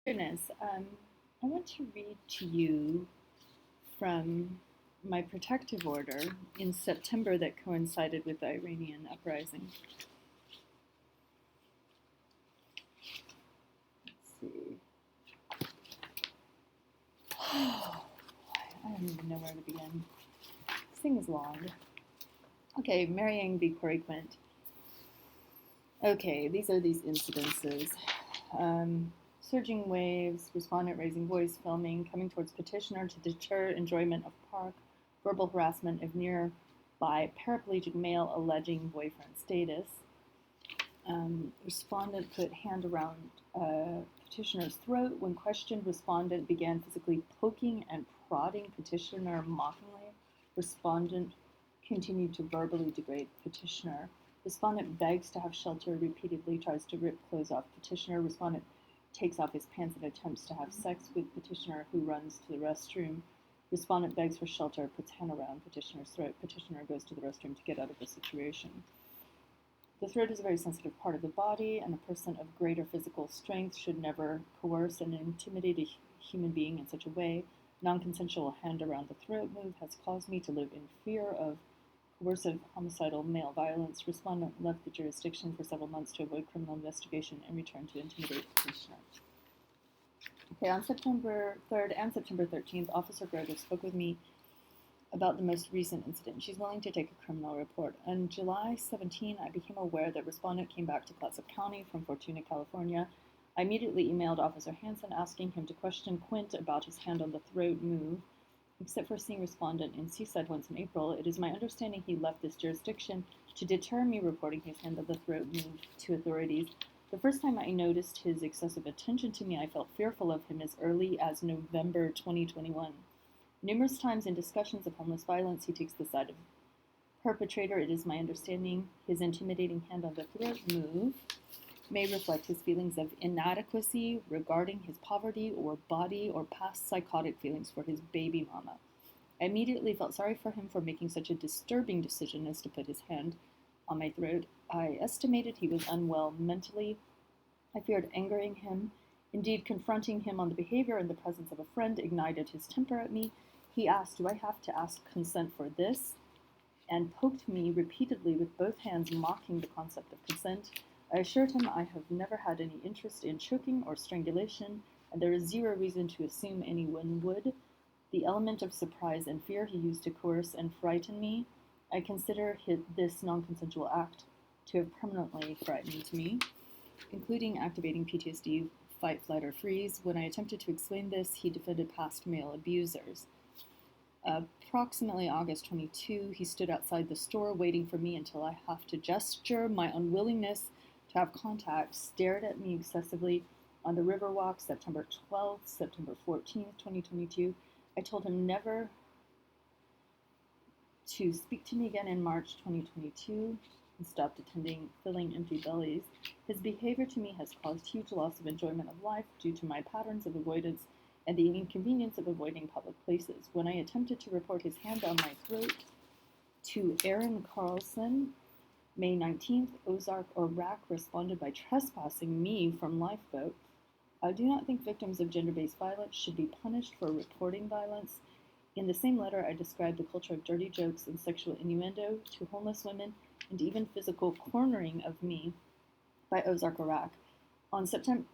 Goodness, I want to read to you from my protective order in September that coincided with the Iranian uprising. Let's see. I don't even know where to begin. This thing is long. Okay, marrying B. Corey Quint. Okay, these are these incidences. Surging waves, respondent raising voice, filming, coming towards petitioner to deter enjoyment of park, verbal harassment of nearby paraplegic male alleging boyfriend status. Respondent put hand around petitioner's throat. When questioned, respondent began physically poking and prodding petitioner mockingly. Respondent continued to verbally degrade petitioner. Respondent begs to have shelter, repeatedly tries to rip clothes off petitioner. Respondent takes off his pants and attempts to have sex with petitioner, who runs to the restroom. Respondent begs for shelter, puts hand around petitioner's throat. Petitioner goes to the restroom to get out of the situation. The throat is a very sensitive part of the body, and a person of greater physical strength should never coerce and intimidate a human being in such a way. Non-consensual hand around the throat move has caused me to live in fear of coercive homicidal male violence. Respondent left the jurisdiction for several months to avoid criminal investigation and returned to intimidate petitioner. Okay, on September 3rd and September 13th, Officer Grover spoke with me about the most recent incident. She's willing to take a criminal report. On July 17, I became aware that respondent came back to Clatsop County from Fortuna, California. I immediately emailed Officer Hansen asking him to question Quint about his hand on the throat move. Except for seeing respondent in Seaside once in April, it is my understanding he left this jurisdiction to deter me reporting his hand on the throat move to authorities. The first time I noticed his excessive attention to me, I felt fearful of him as early as November 2021. Numerous times in discussions of homeless violence, he takes the side of perpetrator. It is my understanding his intimidating hand on the throat move may reflect his feelings of inadequacy regarding his poverty or body or past psychotic feelings for his baby mama. I immediately felt sorry for him for making such a disturbing decision as to put his hand on my throat. I estimated he was unwell mentally. I feared angering him. Indeed, confronting him on the behavior in the presence of a friend ignited his temper at me. He asked, "Do I have to ask consent for this?" and poked me repeatedly with both hands, mocking the concept of consent. I assured him I have never had any interest in choking or strangulation, and there is zero reason to assume anyone would. The element of surprise and fear he used to coerce and frighten me, I consider this non-consensual act to have permanently frightened me, including activating PTSD, fight, flight, or freeze. When I attempted to explain this, he defended past male abusers. Approximately August 22, he stood outside the store waiting for me until I have to gesture my unwillingness to have contact, stared at me excessively on the Riverwalk, September 12th, September 14th, 2022. I told him never to speak to me again in March 2022 and stopped attending filling empty bellies. His behavior to me has caused huge loss of enjoyment of life due to my patterns of avoidance and the inconvenience of avoiding public places. When I attempted to report his hand on my throat to Aaron Carlson, May 19th, Ozark, Iraq responded by trespassing me from Lifeboat. I do not think victims of gender-based violence should be punished for reporting violence. In the same letter, I described the culture of dirty jokes and sexual innuendo to homeless women and even physical cornering of me by Ozark, Iraq. On September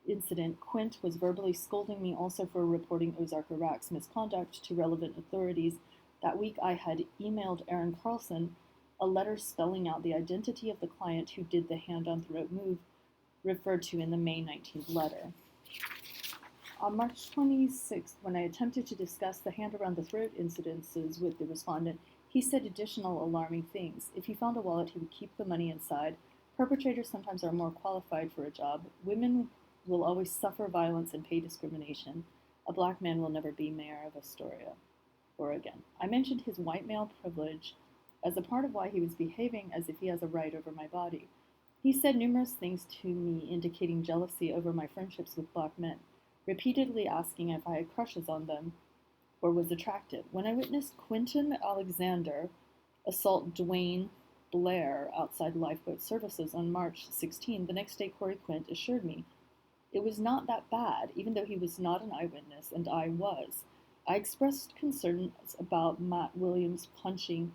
incident, Quint was verbally scolding me also for reporting Ozark, Iraq's misconduct to relevant authorities. That week, I had emailed Aaron Carlson a letter spelling out the identity of the client who did the hand-on-throat move referred to in the May 19th letter. On March 26th, when I attempted to discuss the hand-around-the-throat incidences with the respondent, he said additional alarming things. If he found a wallet, he would keep the money inside. Perpetrators sometimes are more qualified for a job. Women will always suffer violence and pay discrimination. A black man will never be mayor of Astoria, Oregon. I mentioned his white male privilege as a part of why he was behaving as if he has a right over my body. He said numerous things to me indicating jealousy over my friendships with black men, repeatedly asking if I had crushes on them or was attracted. When I witnessed Quentin Alexander assault Dwayne Blair outside Lifeboat Services on March 16, the next day Corey Quint assured me It was not that bad, even though he was not an eyewitness and I was. I expressed concerns about Matt Williams punching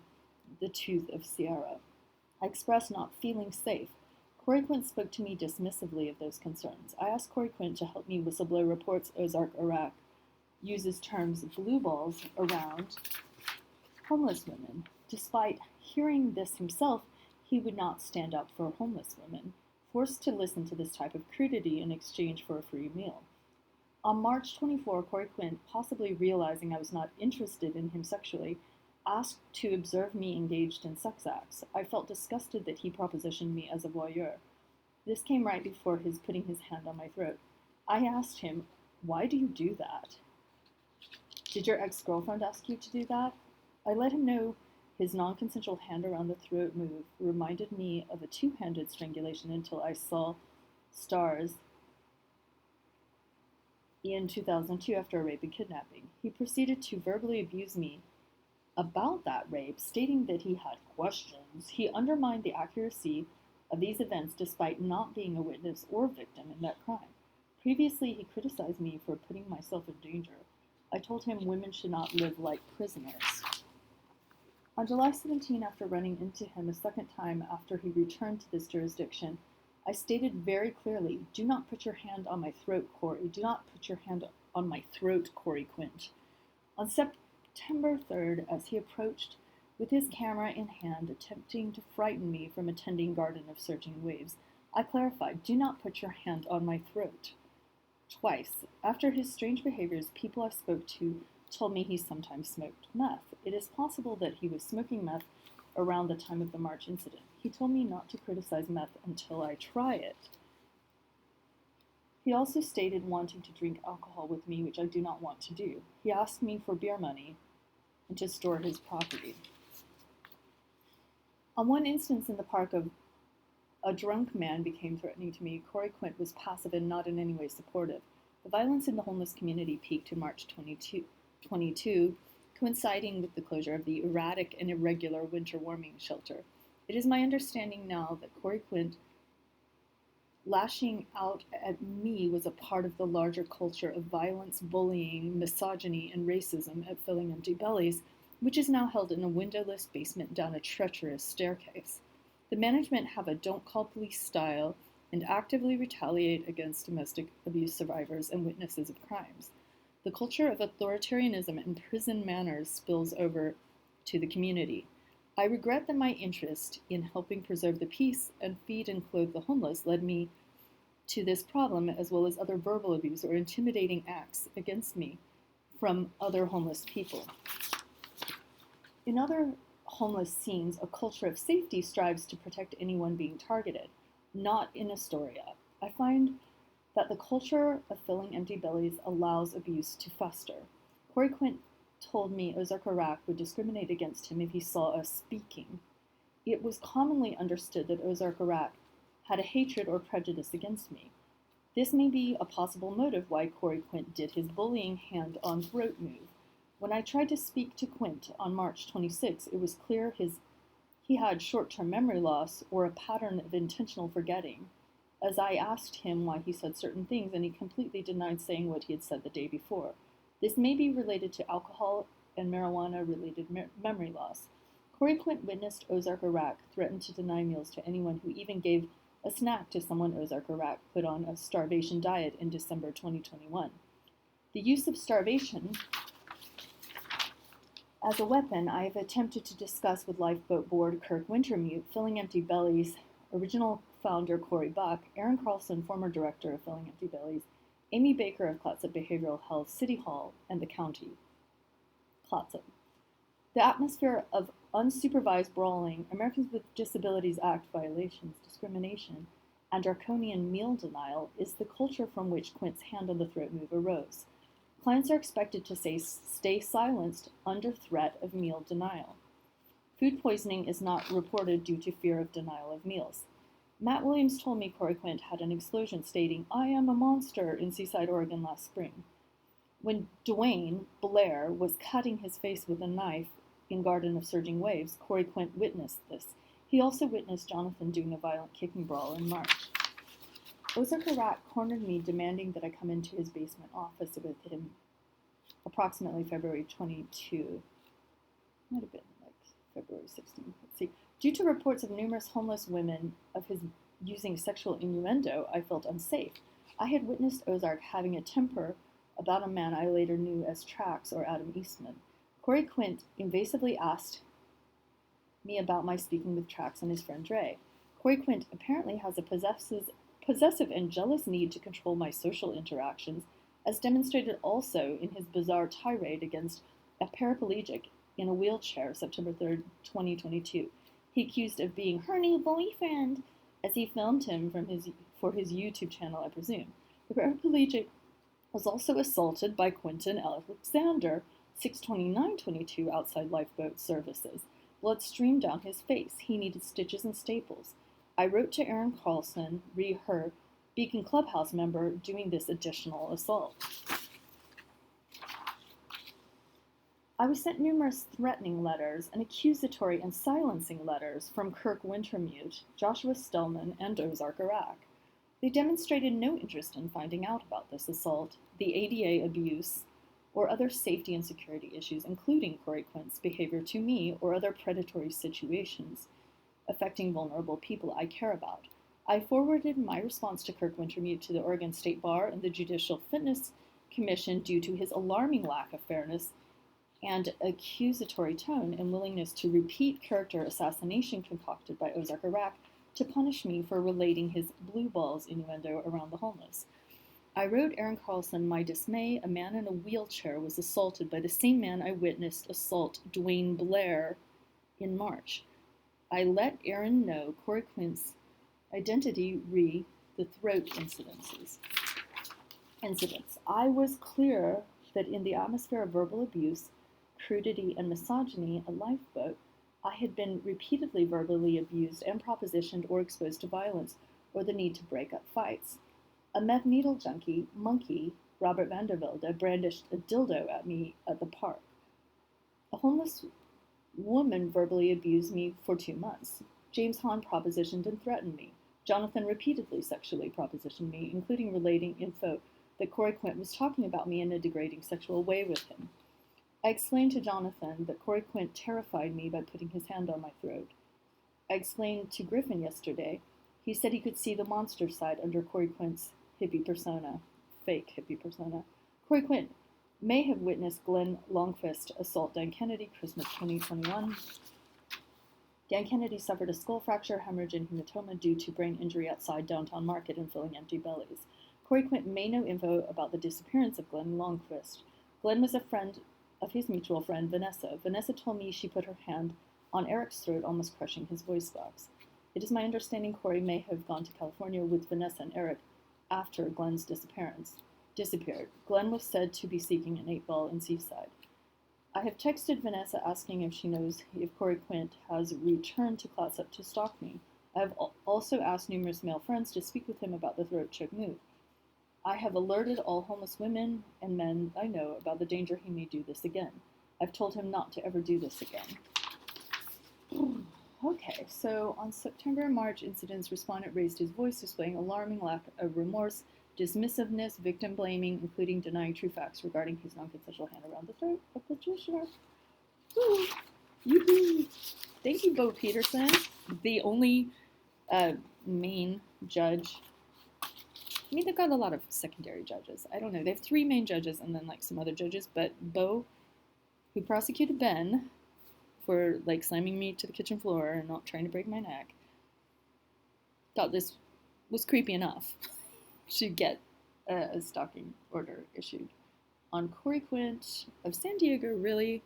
the tooth of Sierra. I expressed not feeling safe. Corey Quint spoke to me dismissively of those concerns. I asked Corey Quint to help me whistleblower reports Ozark, Iraq uses terms blue balls around homeless women. Despite hearing this himself, he would not stand up for homeless women, forced to listen to this type of crudity in exchange for a free meal. On March 24, Corey Quint, possibly realizing I was not interested in him sexually, asked to observe me engaged in sex acts. I felt disgusted that he propositioned me as a voyeur. This came right before his putting his hand on my throat. I asked him, "Why do you do that?" "Did your ex-girlfriend ask you to do that?" I let him know his non-consensual hand around the throat move reminded me of a two-handed strangulation until I saw stars in 2002 after a rape and kidnapping. He proceeded to verbally abuse me about that rape, stating that he had questions. He undermined the accuracy of these events despite not being a witness or victim in that crime. Previously, he criticized me for putting myself in danger. I told him women should not live like prisoners. On July 17, after running into him a second time after he returned to this jurisdiction, I stated very clearly, "Do not put your hand on my throat, Corey. Do not put your hand on my throat, Corey Quint." On September 3rd, as he approached with his camera in hand, attempting to frighten me from attending Garden of Surging Waves, I clarified, "Do not put your hand on my throat." Twice. After his strange behaviors, people I spoke to told me he sometimes smoked meth. It is possible that he was smoking meth around the time of the March incident. He told me not to criticize meth until I try it. He also stated wanting to drink alcohol with me, which I do not want to do. He asked me for beer money and to store his property. On one instance in the park of a drunk man became threatening to me, Corey Quint was passive and not in any way supportive. The violence in the homeless community peaked in March 2022, coinciding with the closure of the erratic and irregular winter warming shelter. It is my understanding now that Corey Quint lashing out at me was a part of the larger culture of violence, bullying, misogyny, and racism at Filling Empty Bellies, which is now held in a windowless basement down a treacherous staircase. The management have a don't call police style and actively retaliate against domestic abuse survivors and witnesses of crimes. The culture of authoritarianism and prison manners spills over to the community. I regret that my interest in helping preserve the peace and feed and clothe the homeless led me to this problem, as well as other verbal abuse or intimidating acts against me from other homeless people. In other homeless scenes, a culture of safety strives to protect anyone being targeted, not in Astoria. I find that the culture of Filling Empty Bellies allows abuse to fester. Corey Quint told me Ozark, Iraq would discriminate against him if he saw us speaking. It was commonly understood that Ozark, Iraq had a hatred or prejudice against me. This may be a possible motive why Corey Quint did his bullying hand on throat move. When I tried to speak to Quint on March 26, it was clear he had short-term memory loss or a pattern of intentional forgetting, as I asked him why he said certain things and he completely denied saying what he had said the day before. This may be related to alcohol and marijuana-related memory loss. Corey Quint witnessed Ozark, Iraq threatened to deny meals to anyone who even gave a snack to someone Ozark, Iraq put on a starvation diet in December 2021. The use of starvation as a weapon I have attempted to discuss with Lifeboat Board Kirk Wintermute, Filling Empty Bellies original founder Corey Buck, Aaron Carlson, former director of Filling Empty Bellies, Amy Baker of Clatsop Behavioral Health City Hall, and the county. Clatsop. The atmosphere of unsupervised brawling, Americans with Disabilities Act violations, discrimination, and draconian meal denial is the culture from which Quint's hand on the throat move arose. Clients are expected to stay silenced under threat of meal denial. Food poisoning is not reported due to fear of denial of meals. Matt Williams told me Corey Quint had an explosion stating, "I am a monster," in Seaside, Oregon last spring. When Dwayne Blair was cutting his face with a knife in Garden of Surging Waves, Corey Quint witnessed this. He also witnessed Jonathan doing a violent kicking brawl in March. Ozark Rat cornered me, demanding that I come into his basement office with him approximately February 22. Might have been like February 16. Let's see. Due to reports of numerous homeless women of his using sexual innuendo, I felt unsafe. I had witnessed Ozark having a temper about a man I later knew as Trax or Adam Eastman. Corey Quint invasively asked me about my speaking with Trax and his friend Dre. Corey Quint apparently has a possessive and jealous need to control my social interactions, as demonstrated also in his bizarre tirade against a paraplegic in a wheelchair September 3rd, 2022. He accused of being her new boyfriend as he filmed him for his YouTube channel, I presume. The paraplegic was also assaulted by Quentin Alexander, 6/29/22, outside Lifeboat Services. Blood streamed down his face. He needed stitches and staples. I wrote to Erin Carlson, her Beacon Clubhouse member, doing this additional assault. I was sent numerous threatening letters and accusatory and silencing letters from Kirk Wintermute, Joshua Stellman, and Ozark Iraq. They demonstrated no interest in finding out about this assault, the ADA abuse, or other safety and security issues, including Corey Quint's behavior to me or other predatory situations affecting vulnerable people I care about. I forwarded my response to Kirk Wintermute to the Oregon State Bar and the Judicial Fitness Commission due to his alarming lack of fairness and accusatory tone and willingness to repeat character assassination concocted by Ozark Iraq to punish me for relating his blue balls innuendo around the homeless. I wrote Erin Carlson my dismay. A man in a wheelchair was assaulted by the same man I witnessed assault Dwayne Blair in March. I let Erin know Corey Quint's identity the throat incidents. I was clear that in the atmosphere of verbal abuse, crudity, and misogyny at Lifeboat, I had been repeatedly verbally abused and propositioned or exposed to violence or the need to break up fights. A meth needle junkie, Monkey, Robert Vandervelde, brandished a dildo at me at the park. A homeless woman verbally abused me for 2 months. James Hahn propositioned and threatened me. Jonathan repeatedly sexually propositioned me, including relating info that Corey Quint was talking about me in a degrading sexual way with him. I explained to Jonathan that Corey Quint terrified me by putting his hand on my throat. I explained to Griffin yesterday. He said he could see the monster side under Corey Quint's hippie persona, fake hippie persona. Corey Quint may have witnessed Glenn Longfist assault Dan Kennedy, Christmas 2021. Dan Kennedy suffered a skull fracture, hemorrhage, and hematoma due to brain injury outside Downtown Market and filling empty bellies. Corey Quint may know info about the disappearance of Glenn Longfist. Glenn was a friend of his mutual friend, Vanessa. Vanessa told me she put her hand on Eric's throat, almost crushing his voice box. It is my understanding Corey may have gone to California with Vanessa and Eric after Glenn's disappeared. Glenn was said to be seeking an 8-ball in Seaside. I have texted Vanessa asking if she knows if Corey Quint has returned to Clatsop to stalk me. I have also asked numerous male friends to speak with him about the throat choke move. I have alerted all homeless women and men I know about the danger he may do this again. I've told him not to ever do this again. Okay, so on September and March incidents, respondent raised his voice, displaying alarming lack of remorse, dismissiveness, victim blaming, including denying true facts regarding his non-consensual hand around the throat of petitioner. Woo! Yoo-hoo! Thank you, Bo Peterson, the only main judge. I mean, they've got a lot of secondary judges. I don't know. They have 3 main judges and then like some other judges. But Bo, who prosecuted Ben for like slamming me to the kitchen floor and not trying to break my neck, thought this was creepy enough to get a stalking order issued on Corey Quint of San Diego, really?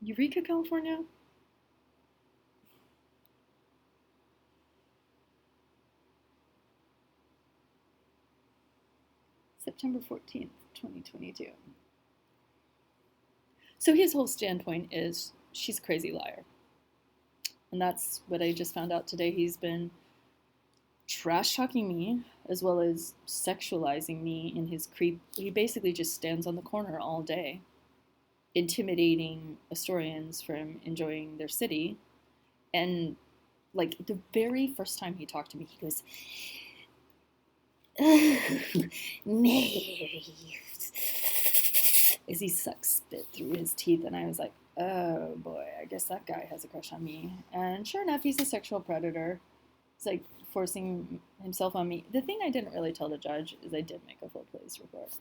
Eureka, California? September 14th, 2022. So his whole standpoint is she's a crazy liar. And that's what I just found out today. He's been trash talking me as well as sexualizing me in his creep. He basically just stands on the corner all day, intimidating Astorians from enjoying their city and Like, the very first time he talked to me, he goes, Mary, as he sucked spit through his teeth. And I was like, oh boy, I guess that guy has a crush on me. And sure enough, he's a sexual predator. He's like forcing himself on me. The thing I didn't really tell the judge is I did make a full police report.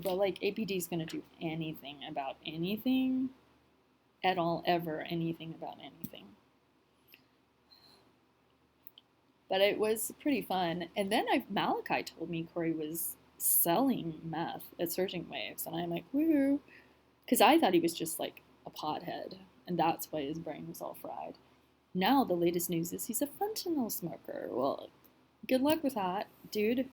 But like APD is going to do anything about anything at all, ever, anything about anything. But it was pretty fun. And then Malachi told me Corey was selling meth at Surging Waves. And I'm like, woo. Because I thought he was just like a pothead. And that's why his brain was all fried. Now the latest news is he's a fentanyl smoker. Well, good luck with that, dude.